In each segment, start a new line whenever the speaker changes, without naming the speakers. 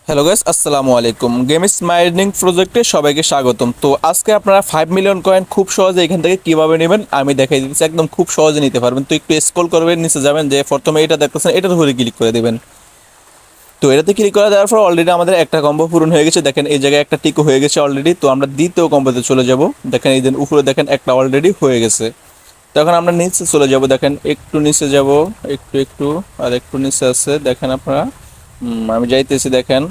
Hello guys, আসসালামু আলাইকুম। Games mining প্রজেক্টে সবাইকে স্বাগতম। তো আজকে আপনারা 5 মিলিয়ন কয়েন খুব সহজে এখান থেকে কিভাবে নেবেন আমি দেখাই দিচ্ছি। একদম খুব সহজে নিতে পারবেন। তো একটু স্ক্রল করবেন, নিচে যাবেন, যে প্রথমে এটা দেখতেছেন এটার উপরে ক্লিক করে দিবেন। তো এটাতে ক্লিক করে দেওয়ার পর অলরেডি আমাদের একটা কম্বো পূরণ হয়ে গেছে। দেখেন এই জায়গায় একটা টিকো হয়ে গেছে অলরেডি। তো আমরা দ্বিতীয় কম্বোতে চলে যাব। দেখেন এই দিন উপরে দেখেন একটা অলরেডি হয়ে গেছে। তো এখন আমরা নিচে চলে যাব। দেখেন একটু নিচে যাব, একটু একটু আর একটু নিচে আছে দেখেন আপনারা। আমি যাইতেছি দেখেন।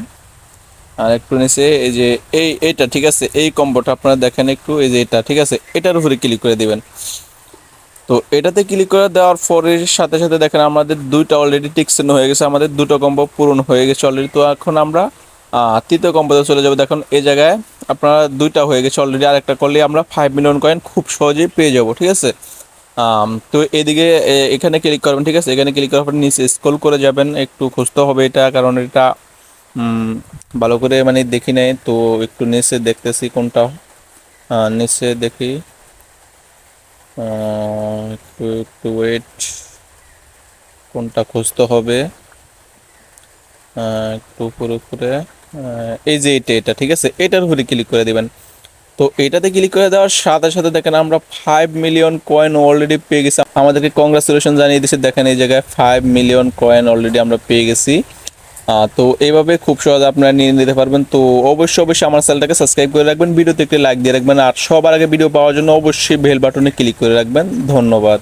আর একটু নিচে এই যে এইটা ঠিক আছে, এই কম্বোটা আপনারা দেখেন একটু, এই যে এটা ঠিক আছে, এটার উপরে ক্লিক করে দিবেন। তো এটাতে ক্লিক করে দেওয়ার পরে সাথে সাথে দেখেন আমাদের দুইটা অলরেডি টিকসেন হয়ে গেছে, আমাদের দুটো কম্বো পূরণ হয়ে গেছে অলরেডি। তো এখন আমরা তৃতীয় কম্বোতে চলে যাবো। দেখুন এই জায়গায় আপনারা দুইটা হয়ে গেছে অলরেডি, আর একটা করলে আমরা 5 মিলিয়ন কয়েন খুব সহজেই পেয়ে যাব, ঠিক আছে। তো এদিকে এখানে ক্লিক করবেন, ঠিক আছে। এখানে ক্লিক করার পর নিচে স্ক্রল করে যাবেন, একটু খুঁজতে হবে এটা, কারণ এটা ভালো করে মানে দেখি নাই তো। একটু নিচে দেখতেছি কোনটা, নিচে দেখি। একটু একটু ওয়েট, কোনটা খুঁজতে হবে। একটু উপরে উপরে, এই যে এটা ঠিক আছে, এটার উপরে ক্লিক করে দিবেন। তো এটাতে ক্লিক করে দেওয়ার সাথে সাথে দেখেন আমরা 5 মিলিয়ন কয়েন অলরেডি পেয়ে গেছি। আমাদেরকে কংগ্রাচুলেশন জানিয়ে দিচ্ছে। দেখেন এই জায়গায় 5 মিলিয়ন কয়েন অলরেডি আমরা পেয়ে গেছি। তো এইভাবে খুব সহজে আপনারা নিয়ে নিতে পারবেন। তো অবশ্যই অবশ্যই আমার চ্যানেলটাকে সাবস্ক্রাইব করে রাখবেন, ভিডিওতে একটি লাইক দিয়ে রাখবেন, আর সবার আগে ভিডিও পাওয়ার জন্য অবশ্যই বেল বাটনে ক্লিক করে রাখবেন। ধন্যবাদ।